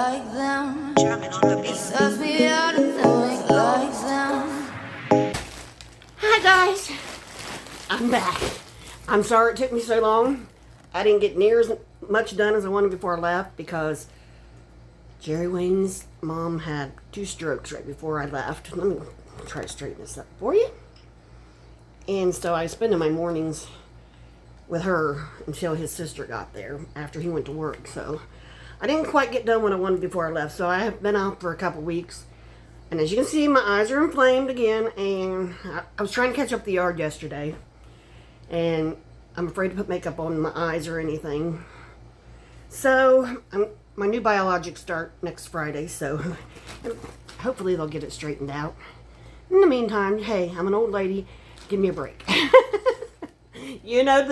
like them. Jamming on the beat. It sucks me out to think like them. Hi guys, I'm back. I'm sorry it took me so long. I didn't get near as much done as I wanted before I left because Jerry Wayne's mom had 2 strokes right before I left. Let me try to straighten this up for you. And so I was spending my mornings with her until his sister got there after he went to work. So I didn't quite get done what I wanted before I left. So I have been out for a couple weeks. And as you can see, my eyes are inflamed again. And I was trying to catch up the yard yesterday. And I'm afraid to put makeup on my eyes or anything. So my new biologics start next Friday. So hopefully they'll get it straightened out. In the meantime, hey, I'm an old lady. Give me a break. You know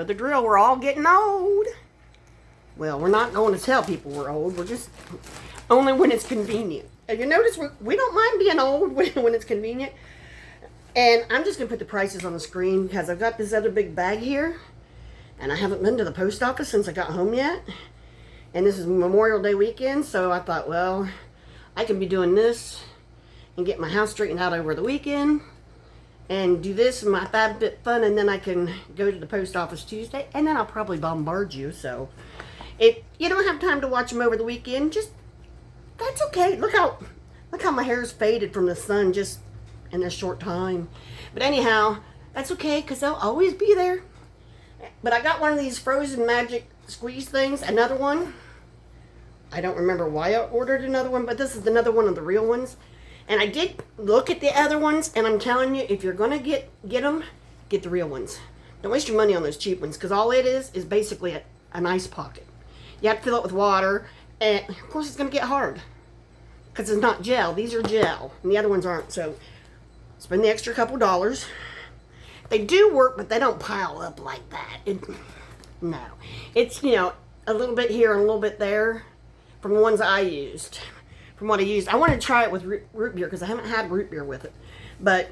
the drill. We're all getting old. Well, we're not going to tell people we're old. We're just only when it's convenient. You notice we don't mind being old when it's convenient. And I'm just going to put the prices on the screen because I've got this other big bag here. And I haven't been to the post office since I got home yet. And this is Memorial Day weekend. So I thought, well, I can be doing this and get my house straightened out over the weekend. And do this in my FabFitFun, and then I can go to the post office Tuesday, and then I'll probably bombard you. So if you don't have time to watch them over the weekend, that's okay. Look how my hair's faded from the sun just in this short time. But anyhow, that's okay because they'll always be there. But I got one of these Frozen Magic squeeze things, another one. I don't remember why I ordered another one, but this is another one of the real ones. And I did look at the other ones, and I'm telling you, if you're going to get them, get the real ones. Don't waste your money on those cheap ones, because all it is basically an ice pocket. You have to fill it with water, and of course it's going to get hard, because it's not gel. These are gel, and the other ones aren't, so spend the extra couple dollars. They do work, but they don't pile up like that. No. It's, a little bit here and a little bit there from the ones I used. From what I used. I want to try it with root beer because I haven't had root beer with it. But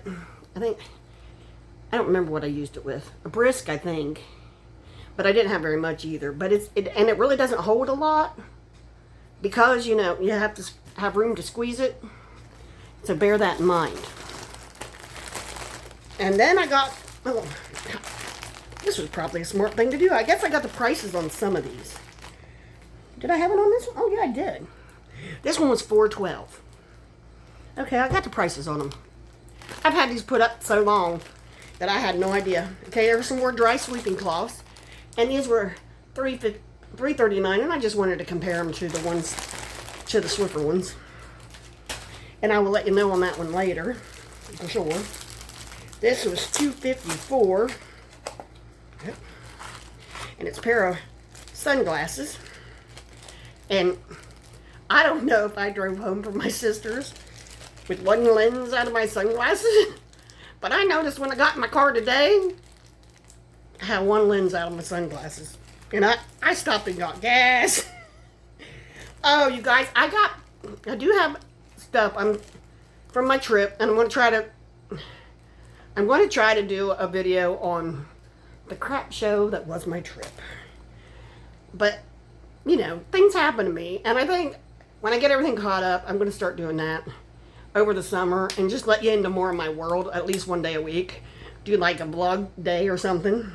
I don't remember what I used it with. A brisk, I think. But I didn't have very much either. But it really doesn't hold a lot because, you have to have room to squeeze it. So bear that in mind. And then I got, this was probably a smart thing to do. I guess I got the prices on some of these. Did I have it on this one? Oh, yeah, I did. This one was $4.12. Okay, I got the prices on them. I've had these put up so long that I had no idea. Okay, there were some more dry sweeping cloths, and these were $3.39, and I just wanted to compare them to the Swiffer ones. And I will let you know on that one later, for sure. This was $2.54, and it's a pair of sunglasses, and I don't know if I drove home from my sister's with one lens out of my sunglasses, but I noticed when I got in my car today, I had one lens out of my sunglasses. And I stopped and got gas. Oh, you guys, I do have stuff from my trip, and I'm going to try to do a video on the crap show that was my trip. But, things happen to me, and I think when I get everything caught up, I'm going to start doing that over the summer and just let you into more of my world at least one day a week. Do like a vlog day or something.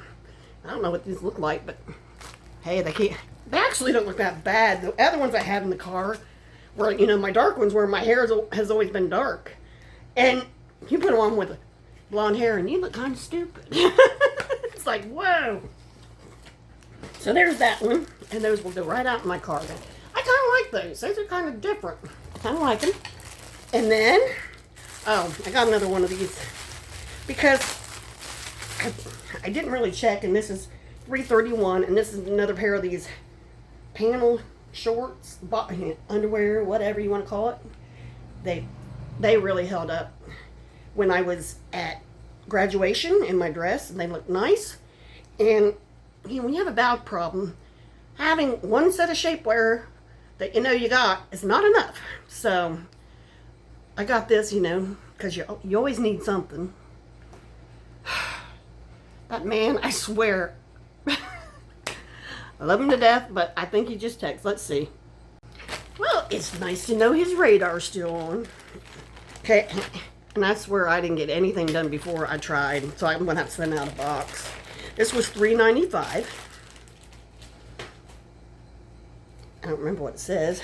I don't know what these look like, but hey, they actually don't look that bad. The other ones I had in the car were, my dark ones where my hair has always been dark. And you put them on with blonde hair and you look kind of stupid. It's like, whoa. So there's that one. And those will go right out in my car. I kind of like those. Those are kind of different. I kind of like them. And then, I got another one of these because I didn't really check, and this is $3.31, and this is another pair of these panel shorts, underwear, whatever you want to call it. They really held up when I was at graduation in my dress, and they looked nice. And when you have a bowel problem, having one set of shapewear that you got is not enough. So I got this, because you always need something. That man, I swear, I love him to death, but I think he just texts. Let's see. Well, it's nice to know his radar's still on. Okay, and I swear I didn't get anything done before I tried, so I'm going to have to send out a box. This was $3.95. I don't remember what it says.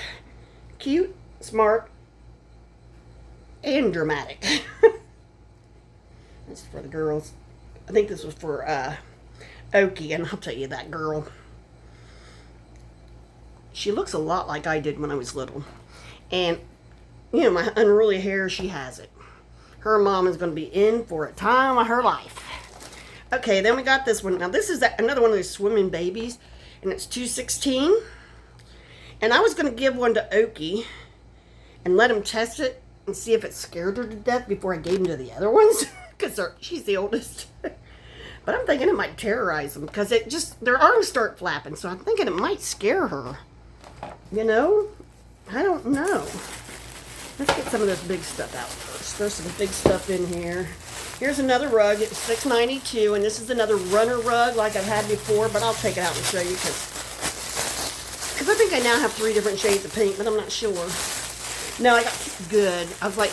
Cute, smart, and dramatic. This is for the girls. I think this was for Oki, and I'll tell you, that girl, she looks a lot like I did when I was little. And, you know, my unruly hair, she has it. Her mom is going to be in for a time of her life. Okay, then we got this one. Now, this is another one of those swimming babies, and it's $2.16. And I was going to give one to Oki and let him test it and see if it scared her to death before I gave him to the other ones, because she's the oldest. But I'm thinking it might terrorize them, because their arms start flapping, so I'm thinking it might scare her. You know? I don't know. Let's get some of this big stuff out first. There's some big stuff in here. Here's another rug. It's $6.92, and this is another runner rug like I've had before, but I'll take it out and show you, because I think I now have 3 different shades of pink, but I'm not sure. No, I got good. I was like,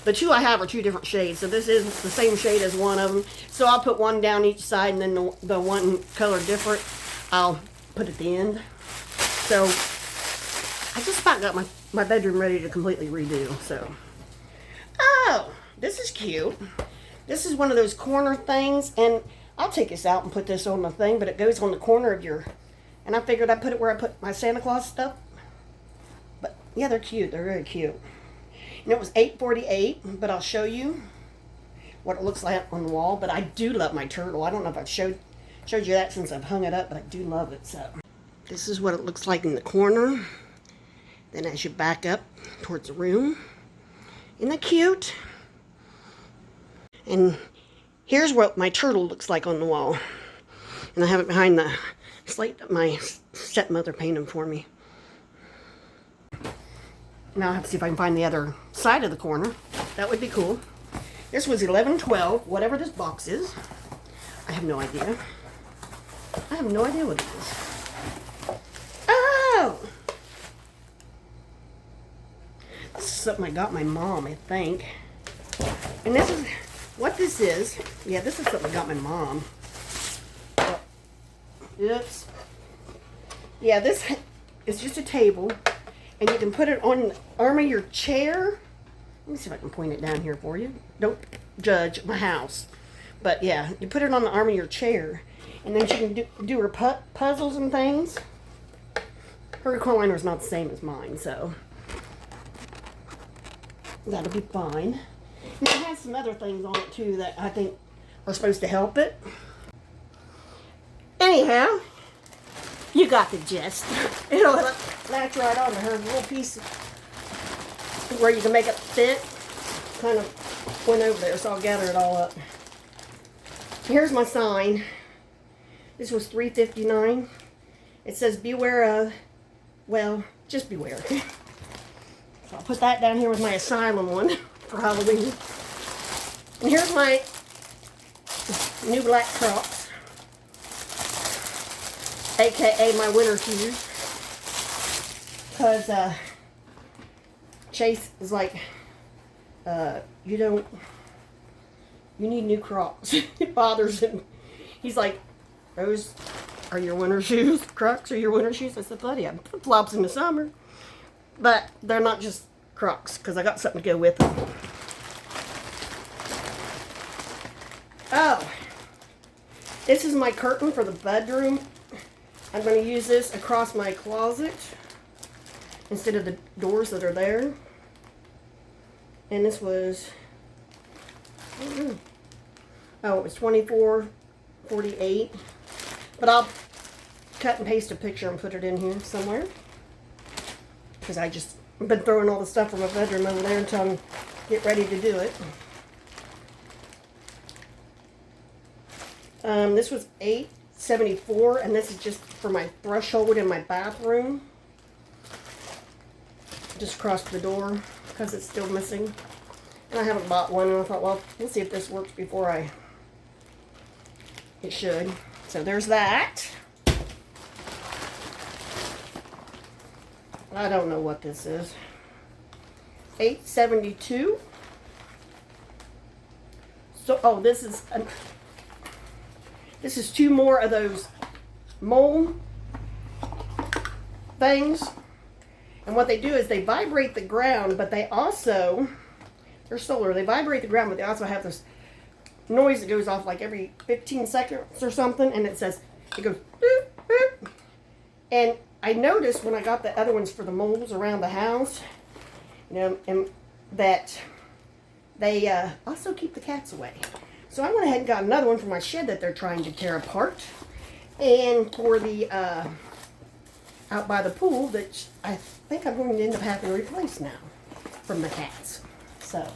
the 2 I have are 2 different shades, so this is the same shade as one of them. So I'll put one down each side, and then the one color different, I'll put at the end. So I just about got my bedroom ready to completely redo, so. Oh, this is cute. This is one of those corner things, and I'll take this out and put this on the thing, but it goes on the corner of your, and I figured I'd put it where I put my Santa Claus stuff. But yeah, they're cute. They're very cute. And it was $8.48, but I'll show you what it looks like on the wall. But I do love my turtle. I don't know if I've showed you that since I've hung it up, but I do love it. So this is what it looks like in the corner. Then as you back up towards the room, isn't that cute? And here's what my turtle looks like on the wall. And I have it behind the slate that my stepmother painted for me. Now I have to see if I can find the other side of the corner. That would be cool. This was $11.12, whatever this box is. I have no idea. I have no idea what it is. Oh! This is something I got my mom, I think. And this is what this is. Yeah, this is something I got my mom. Oops. Yeah, this is just a table, and you can put it on the arm of your chair. Let me see if I can point it down here for you. Don't judge my house. But yeah, you put it on the arm of your chair, and then she can do her puzzles and things. Her recliner is not the same as mine, so that'll be fine. And it has some other things on it too that I think are supposed to help it. Anyhow, you got the gist. It'll latch right onto her little piece where you can make it fit. Kind of went over there, so I'll gather it all up. Here's my sign. This was $3.59. It says beware of, well, just beware. So I'll put that down here with my asylum one for Halloween. And here's my new black Crocs, aka my winter shoes, because Chase is like, you need new Crocs. It bothers him. He's like, those are your winter shoes? Crocs are your winter shoes? I said, buddy, I have flip-flops in the summer. But they're not just Crocs, because I got something to go with them. Oh, this is my curtain for the bedroom. I'm going to use this across my closet instead of the doors that are there. And this was, oh, it was $24.48. But I'll cut and paste a picture and put it in here somewhere, because I just been throwing all the stuff from my bedroom over there until I get ready to do it. This was $8.74, and this is just for my threshold in my bathroom. Just across the door, because it's still missing. And I haven't bought one, and I thought, well, we'll see if this works before it should. So there's that. I don't know what this is. $8.72. So, oh, this is two more of those mold things. And what they do is they vibrate the ground, but they also, they're solar, they vibrate the ground, but they also have this noise that goes off like every 15 seconds or something, and it goes boop, boop. And I noticed when I got the other ones for the moles around the house, you know, and that they also keep the cats away. So I went ahead and got another one for my shed that they're trying to tear apart. And for the, out by the pool, that I think I'm going to end up having to replace now from the cats. So,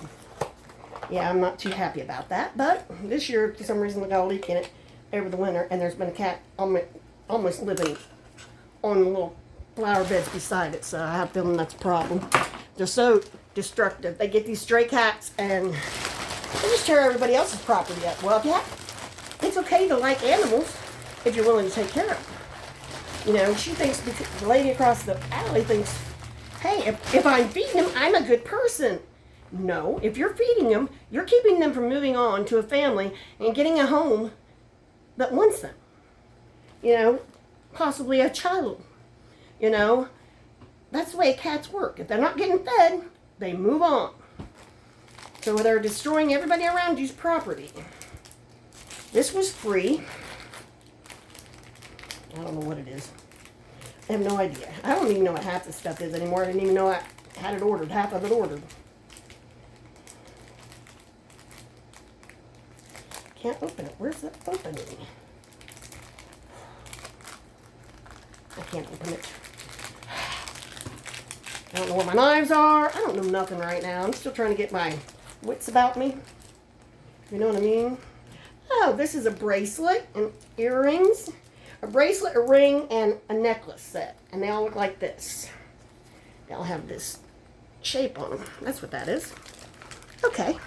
yeah, I'm not too happy about that. But this year, for some reason, I got a leak in it over the winter. And there's been a cat almost living on the little flower beds beside it. So I have a feeling that's a problem. They're so destructive. They get these stray cats and they just tear everybody else's property up. Well, yeah, it's okay to like animals if you're willing to take care of them. You know, she thinks, the lady across the alley thinks, hey, if I'm feeding them, I'm a good person. No, if you're feeding them, you're keeping them from moving on to a family and getting a home that wants them. You know, possibly a child. You know, that's the way cats work. If they're not getting fed, they move on. So they're destroying everybody around you's property. This was free. I don't know what it is. I have no idea. I don't even know what half this stuff is anymore. I didn't even know I had it ordered. Half of it ordered. Can't open it. Where's the opening? I can't open it. I don't know where my knives are. I don't know nothing right now. I'm still trying to get my wits about me. You know what I mean? Oh, this is a bracelet and earrings. A bracelet, a ring, and a necklace set. And they all look like this. They all have this shape on them. That's what that is. Okay.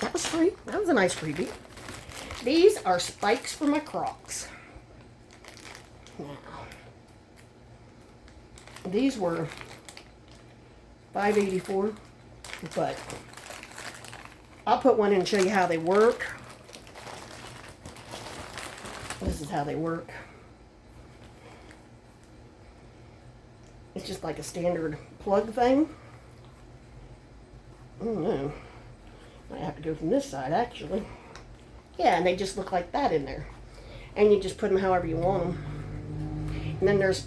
That was free. That was a nice freebie. These are spikes for my Crocs. Now, these were $5.84, but I'll put one in and show you how they work. This is how they work. It's just like a standard plug thing. I don't know. Might have to go from this side, actually. Yeah, and they just look like that in there. And you just put them however you want them. And then there's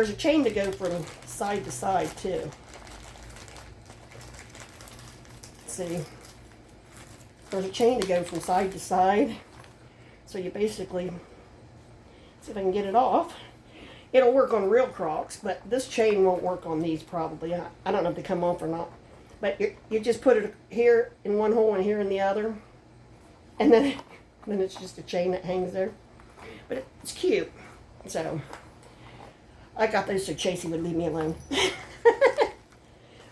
a chain to go from side to side too. See, there's a chain to go from side to side. So you basically, see if I can get it off. It'll work on real Crocs, but this chain won't work on these probably. I don't know if they come off or not. But you just put it here in one hole and here in the other. And then it's just a chain that hangs there. But it's cute. So, I got those so Chasey would leave me alone.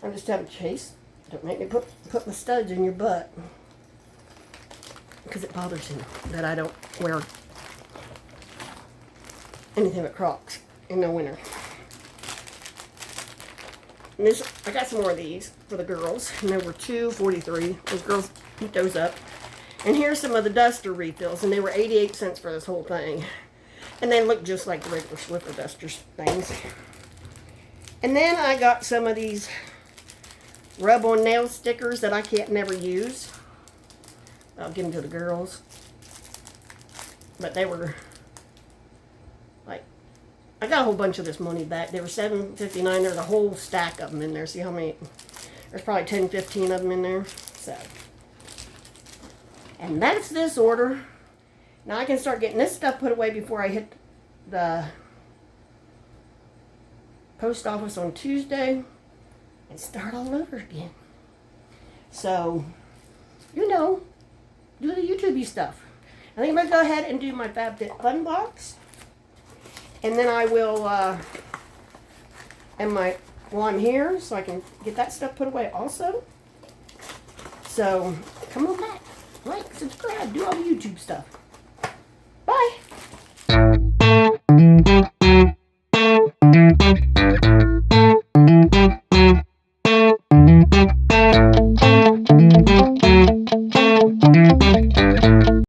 I'm just telling Chase, don't make me put my studs in your butt. Because it bothers him that I don't wear anything but Crocs in the winter. And this, I got some more of these for the girls, and there were $2.43. Those girls eat those up. And here's some of the duster refills, and they were 88 cents for this whole thing. And they look just like the regular Swiffer dusters things. And then I got some of these rub-on nail stickers that I can't never use. I'll give them to the girls. But they were like, I got a whole bunch of this money back. They were $7.59. There's a whole stack of them in there. See how many? There's probably 10, 15 of them in there. So, and that's this order. Now I can start getting this stuff put away before I hit the post office on Tuesday and start all over again. So, you know, do the YouTube-y stuff. I think I'm going to go ahead and do my FabFit Fun Box. And then I will, while I'm here, so I can get that stuff put away also. So, come on back. Like, subscribe, do all the YouTube stuff.